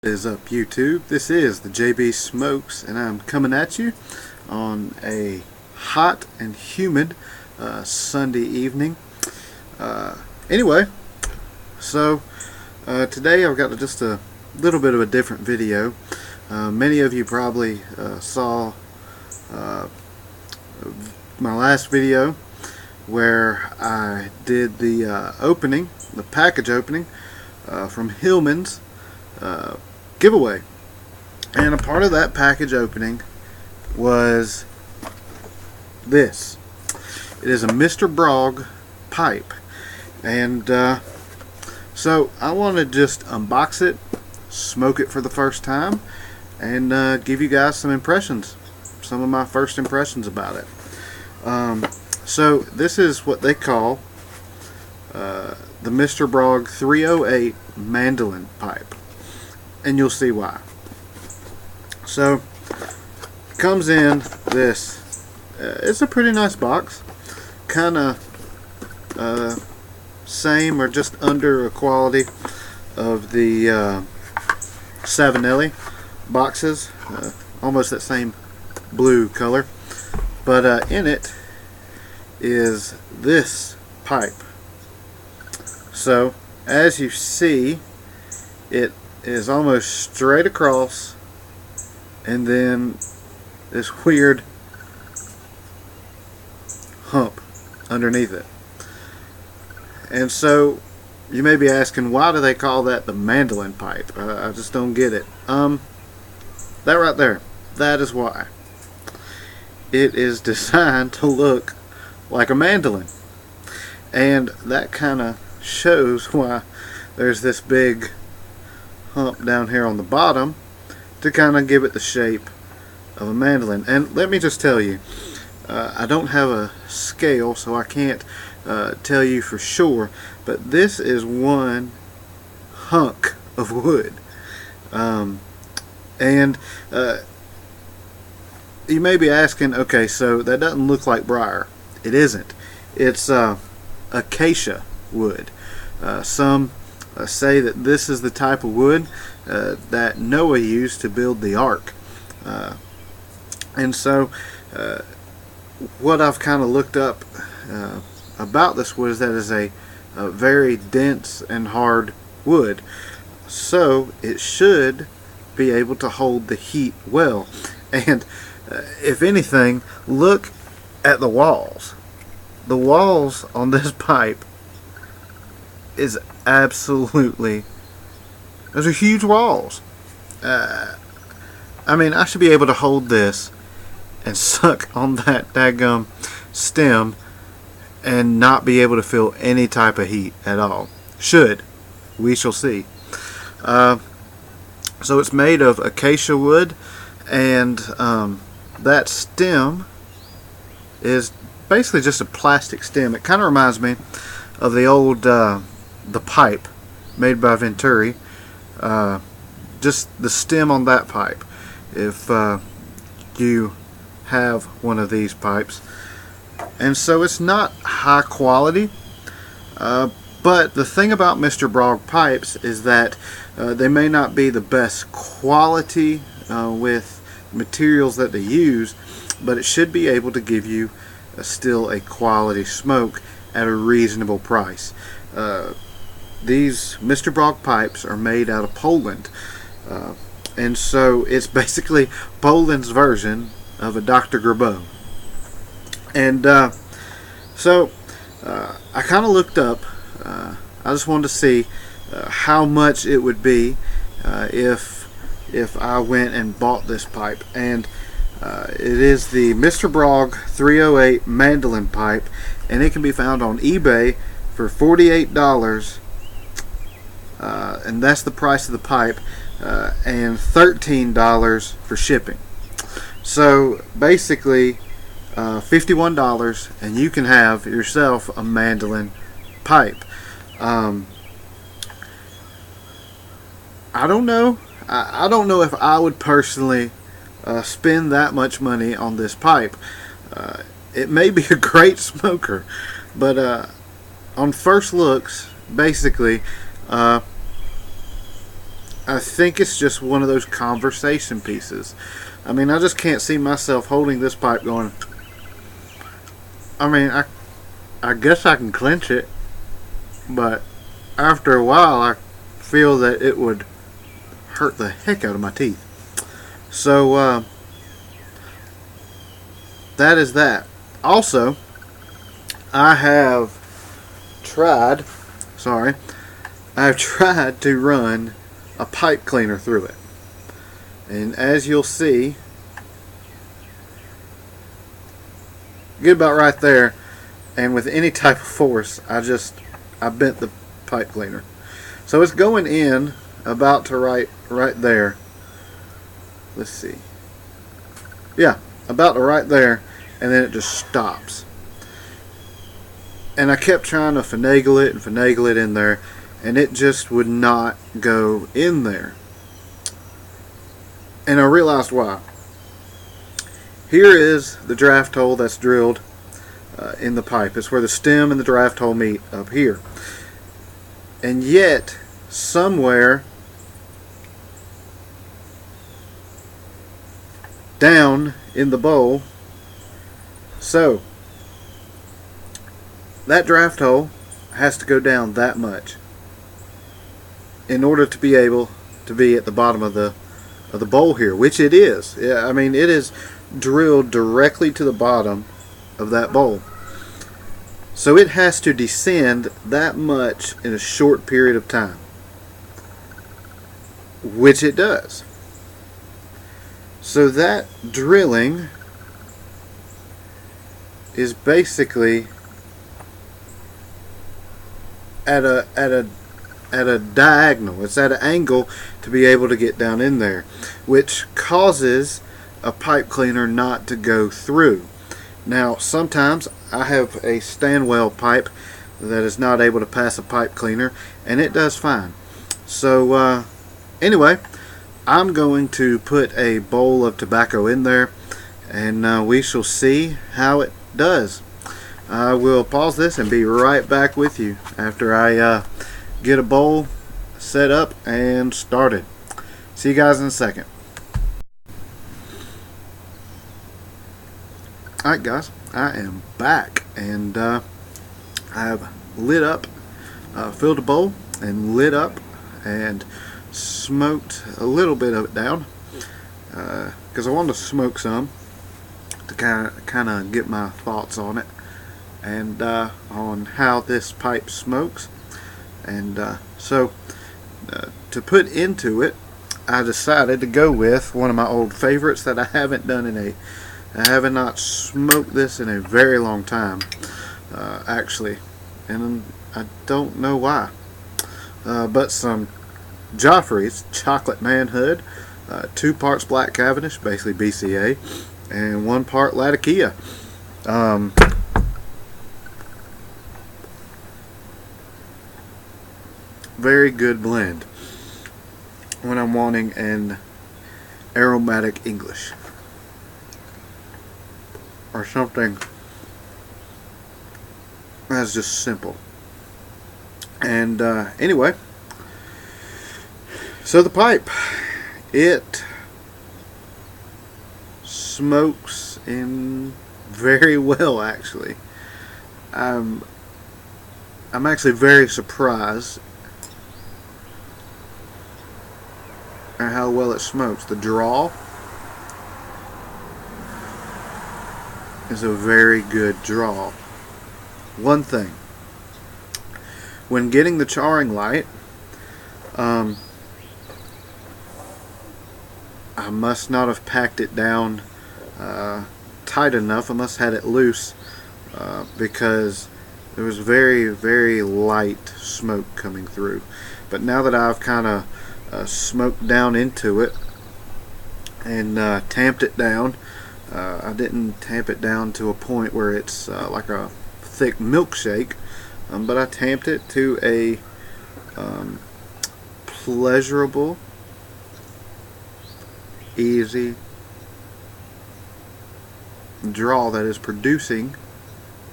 Is up YouTube? This is the JB Smokes, and I'm coming at you on a hot and humid Sunday evening. Anyway, so today I've got just a little bit of a different video. Many of you probably saw my last video where I did the opening, the package opening from Hillman's giveaway, and a part of that package opening was this. It is a Mr. Brog pipe, and so I want to just unbox it, smoke it for the first time, and give you guys some impressions, some of my first impressions about it. So this is what they call the Mr. Brog 308 Mandolin pipe, and you'll see why. So it comes in this, it's a pretty nice box, kind of same or just under a quality of the Savinelli boxes, almost that same blue color, but in it is this pipe. So as you see, it is almost straight across, and then this weird hump underneath it. And so you may be asking, why do they call that the mandolin pipe? I just don't get it. That right there, that is why. It is designed to look like a mandolin, and that kind of shows why there's this big hump down here on the bottom to kind of give it the shape of a mandolin. And let me just tell you, I don't have a scale, so I can't tell you for sure, but this is one hunk of wood. And you may be asking, okay, so that doesn't look like briar. It isn't. It's acacia wood. Some say that this is the type of wood that Noah used to build the ark. And so what I've kind of looked up about this wood is that it is a very dense and hard wood. So it should be able to hold the heat well. And if anything, look at the walls. The walls on this pipe is absolutely, those are huge walls. I mean, I should be able to hold this and suck on that daggum stem and not be able to feel any type of heat at all. Should. We shall see. So it's made of acacia wood, and that stem is basically just a plastic stem. It kind of reminds me of the old the pipe made by Venturi, just the stem on that pipe. If you have one of these pipes, and so it's not high quality, but the thing about Mr. Brog pipes is that they may not be the best quality with materials that they use, but it should be able to give you still a quality smoke at a reasonable price. These Mr. Brog pipes are made out of Poland, and so it's basically Poland's version of a Dr. Gerbeau. And so I kind of looked up, I just wanted to see how much it would be if I went and bought this pipe. And it is the Mr. Brog 308 Mandolin pipe, and it can be found on eBay for $48, and that's the price of the pipe, and $13 for shipping. So basically $51, and you can have yourself a mandolin pipe. I don't know. I don't know if I would personally spend that much money on this pipe. It may be a great smoker, but on first looks, basically, I think it's just one of those conversation pieces. I mean, I just can't see myself holding this pipe going. I mean, I guess I can clench it, but after a while, I feel that it would hurt the heck out of my teeth. So that is that. Also, I have tried. Sorry, I've tried to run a pipe cleaner through it, and as you'll see, get about right there, and with any type of force, I bent the pipe cleaner. So it's going in about to right there. Let's see. Yeah, about to right there, and then it just stops. And I kept trying to finagle it in there, and it just would not go in there. And I realized why. Here is the draft hole that's drilled in the pipe. It's where the stem and the draft hole meet up here. And yet, somewhere down in the bowl, so that draft hole has to go down that much in order to be able to be at the bottom of the bowl here, which it is. Yeah, I mean, it is drilled directly to the bottom of that bowl. So it has to descend that much in a short period of time, which it does. So that drilling is basically at a diagonal. It's at an angle to be able to get down in there, which causes a pipe cleaner not to go through. Now, sometimes I have a Stanwell pipe that is not able to pass a pipe cleaner, and it does fine. So anyway, I'm going to put a bowl of tobacco in there, and we shall see how it does. I will pause this and be right back with you after I get a bowl set up and started. See you guys in a second. Alright guys, I am back, and I have lit up, filled a bowl and lit up and smoked a little bit of it down because I wanted to smoke some to kind of get my thoughts on it and on how this pipe smokes. And so to put into it, I decided to go with one of my old favorites that I haven't not smoked this in a very long time, actually, and I don't know why, but some Joffrey's Chocolate Manhood, 2 parts Black Cavendish, basically BCA, and 1 part Latakia. Very good blend when I'm wanting an aromatic English or something that's just simple. And anyway, so the pipe, it smokes in very well, actually. I'm actually very surprised at how well it smokes. The draw is a very good draw. One thing, when getting the charring light, I must not have packed it down tight enough. I must have had it loose because there was very, very light smoke coming through. But now that I've kind of smoked down into it and tamped it down, I didn't tamp it down to a point where it's like a thick milkshake, but I tamped it to a pleasurable, easy draw that is producing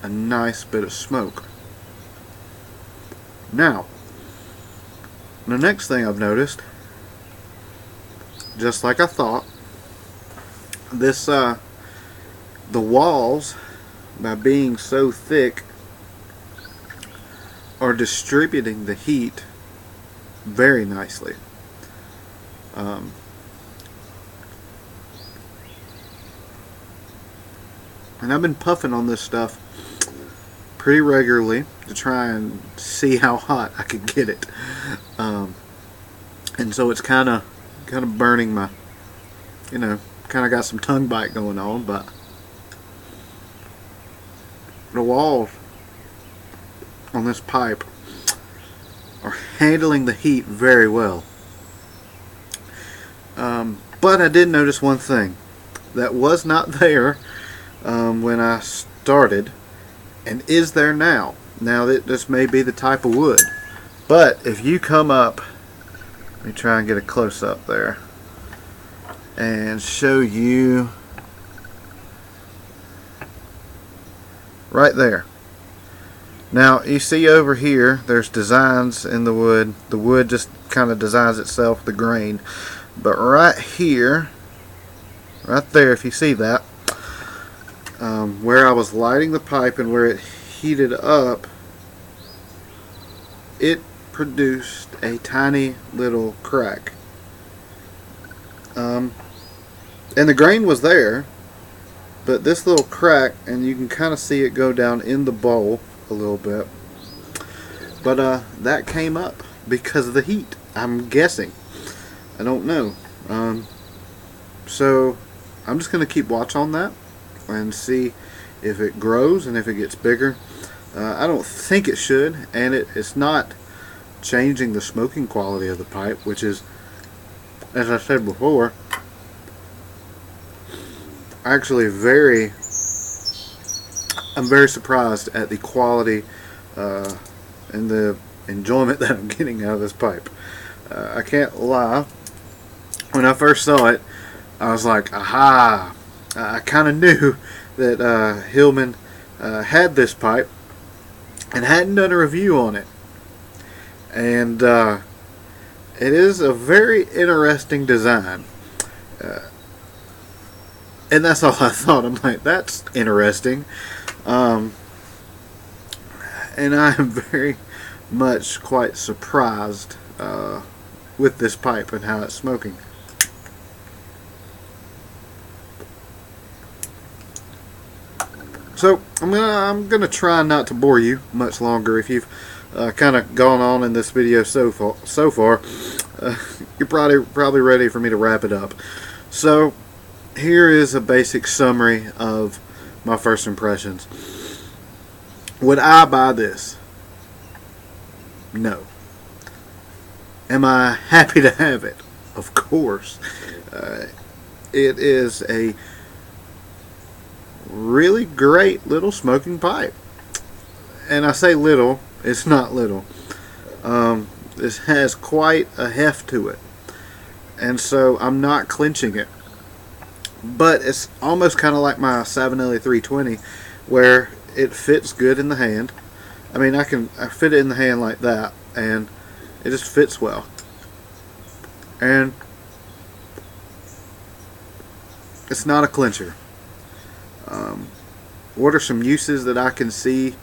a nice bit of smoke. Now, the next thing I've noticed just like I thought. This the walls, by being so thick, are distributing the heat very nicely. And I've been puffing on this stuff pretty regularly to try and see how hot I could get it. And so it's kind of burning my, kind of got some tongue bite going on, but the walls on this pipe are handling the heat very well. But I did notice one thing that was not there when I started, and is there now. Now that this may be the type of wood, but if you come up, let me try and get a close-up there and show you right there. Now you see over here there's designs in the wood. The wood just kind of designs itself, the grain. But right here, right there, if you see that, where I was lighting the pipe and where it heated up, it produced a tiny little crack. And the grain was there, but this little crack, and you can kind of see it go down in the bowl a little bit, but that came up because of the heat, I'm guessing. I don't know. So I'm just going to keep watch on that and see if it grows and if it gets bigger. I don't think it should, and it's not changing the smoking quality of the pipe, which is, as I said before, actually I'm very surprised at the quality and the enjoyment that I'm getting out of this pipe. I can't lie. When I first saw it, I was like, aha! I kind of knew that Hillman had this pipe and hadn't done a review on it. And it is a very interesting design. And that's all I thought. I'm like, that's interesting. And I am very much quite surprised with this pipe and how it's smoking. So I'm gonna try not to bore you much longer. If you've kind of gone on in this video so far, you're probably ready for me to wrap it up. So here is a basic summary of my first impressions. Would I buy this? No. Am I happy to have it? Of course. It is a really great little smoking pipe. And I say little, it's not little. This has quite a heft to it. And so I'm not clinching it. But it's almost kind of like my Savinelli 320, where it fits good in the hand. I mean, I fit it in the hand like that, and it just fits well. And it's not a clincher. What are some uses that I can see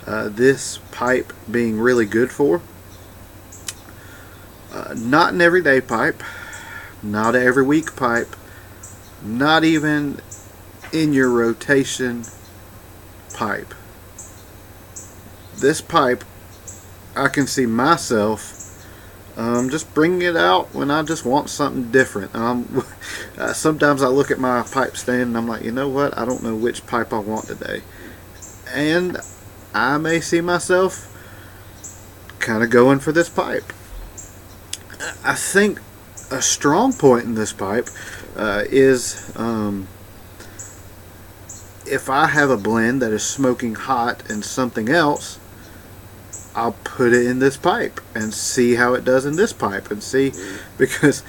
this pipe being really good for? Not an everyday pipe, not an every week pipe, not even in your rotation pipe. This pipe, I can see myself just bringing it out when I just want something different. Sometimes I look at my pipe stand and I'm like, you know what, I don't know which pipe I want today. And I may see myself kind of going for this pipe. I think a strong point in this pipe is if I have a blend that is smoking hot and something else, I'll put it in this pipe and see how it does in this pipe, and see, because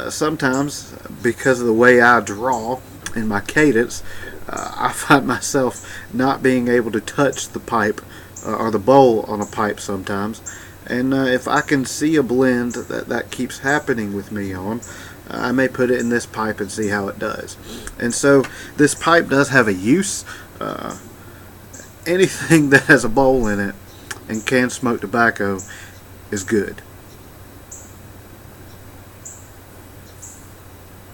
sometimes, because of the way I draw in my cadence, I find myself not being able to touch the pipe or the bowl on a pipe sometimes. And if I can see a blend that keeps happening with me on, I may put it in this pipe and see how it does. And so this pipe does have a use. Anything that has a bowl in it and can smoke tobacco is good.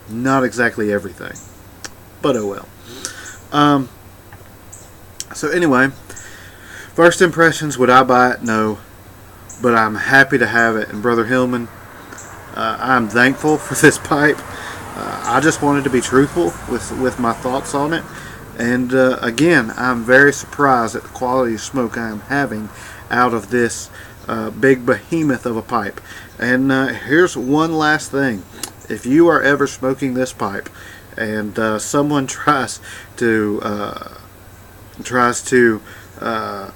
Not exactly everything, but oh well. So anyway, first impressions, would I buy it? No, but I'm happy to have it. And Brother Hillman, I'm thankful for this pipe. I just wanted to be truthful with my thoughts on it. And again, I'm very surprised at the quality of smoke I am having out of this big behemoth of a pipe. And here's one last thing. If you are ever smoking this pipe and someone tries to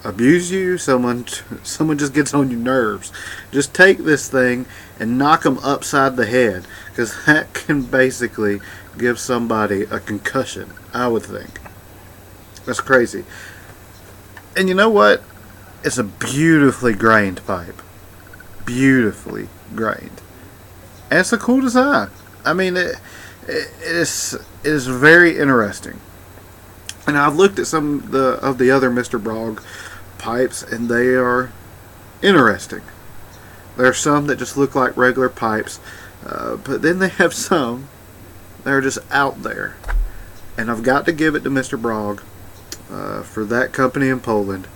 abuse you, someone just gets on your nerves, just take this thing and knock them upside the head, because that can basically give somebody a concussion, I would think. That's crazy. And you know what? It's a beautifully grained pipe. Beautifully grained. And it's a cool design. I mean, it is very interesting. And I've looked at some of the other Mr. Brog pipes, and they are interesting. There are some that just look like regular pipes, but then they have some that are just out there. And I've got to give it to Mr. Brog for that company in Poland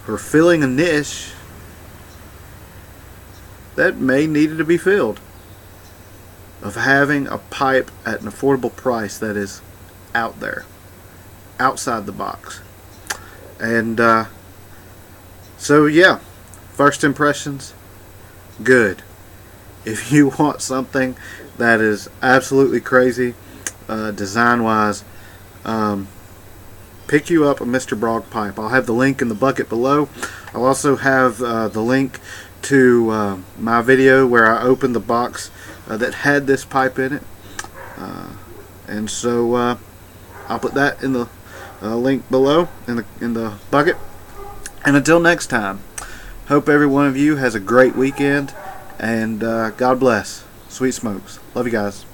for filling a niche that may needed to be filled, of having a pipe at an affordable price that is out there, outside the box. And so yeah, first impressions, good. If you want something that is absolutely crazy design wise, pick you up a Mr. Brog pipe. I'll have the link in the bucket below. I'll also have the link to my video where I opened the box that had this pipe in it, and so I'll put that in the link below in the bucket. And until next time, hope every one of you has a great weekend, and God bless. Sweet smokes. Love you guys.